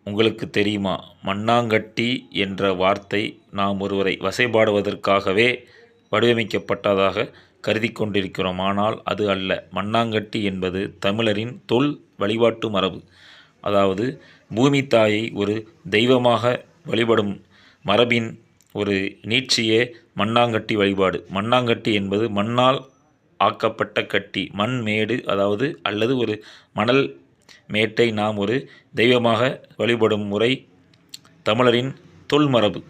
உங்களுக்கு தெரியுமா, மண்ணாங்கட்டி என்ற வார்த்தை நாம் ஒருவரை வசைபாடுவதற்காகவே வடிவமைக்கப்பட்டதாக கருதி கொண்டிருக்கிறோம். ஆனால் அது அல்ல. மண்ணாங்கட்டி என்பது தமிழரின் தொல் வழிபாட்டு மரபு. அதாவது பூமி தாயை ஒரு தெய்வமாக வழிபடும் மரபின் ஒரு நீட்சியே மண்ணாங்கட்டி வழிபாடு. மண்ணாங்கட்டி என்பது மண்ணால் ஆக்கப்பட்ட கட்டி, மண் மேடு, அதாவது அல்லது ஒரு மணல் மேட்டை நாம் ஒரு தெய்வமாக வழிபடும் முறை தமிழரின் தொல்மரபு.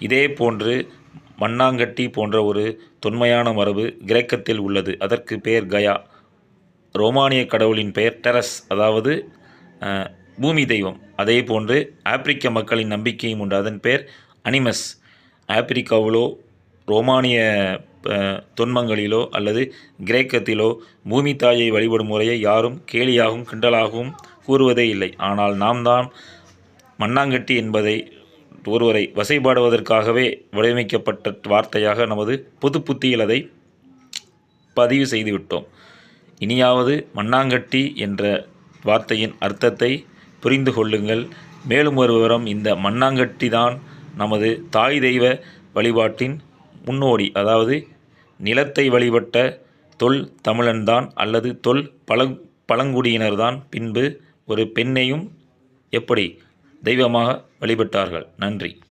இதே போன்று மண்ணாங்கட்டி போன்ற ஒரு தொன்மையான மரபு கிரேக்கத்தில் உள்ளது. அதற்கு பெயர் கயா. ரோமானிய கடவுளின் பெயர் டெரஸ், அதாவது பூமி தெய்வம். அதே போன்று ஆப்பிரிக்க மக்களின் நம்பிக்கையும் உண்டு. அதன் பெயர் அனிமஸ். ஆப்பிரிக்காவிலோ ரோமானிய தொன்மங்களிலோ அல்லது கிரேக்கத்திலோ பூமி தாயை வழிபடும் முறையை யாரும் கேலியாகவும் கிண்டலாகவும் கூறுவதே இல்லை. ஆனால் நாம் தான் மண்ணாங்கட்டி என்பதை ஒருவரை வசைபாடுவதற்காகவே வடிவமைக்கப்பட்ட வார்த்தையாக நமது பொது புத்தியில் அதை பதிவு செய்துவிட்டோம். இனியாவது மண்ணாங்கட்டி என்ற வார்த்தையின் அர்த்தத்தை புரிந்து கொள்ளுங்கள். மேலும் ஒரு விவரம், இந்த மண்ணாங்கட்டி தான் நமது தாய் தெய்வ வழிபாட்டின் முன்னோடி. அதாவது நிலத்தை வழிபட்ட தொல் தமிழன்தான் அல்லது தொல் பழங்குடியினர்தான் பின்பு ஒரு பெண்ணையும் எப்படி தெய்வமாக வழிபட்டார்கள். நன்றி.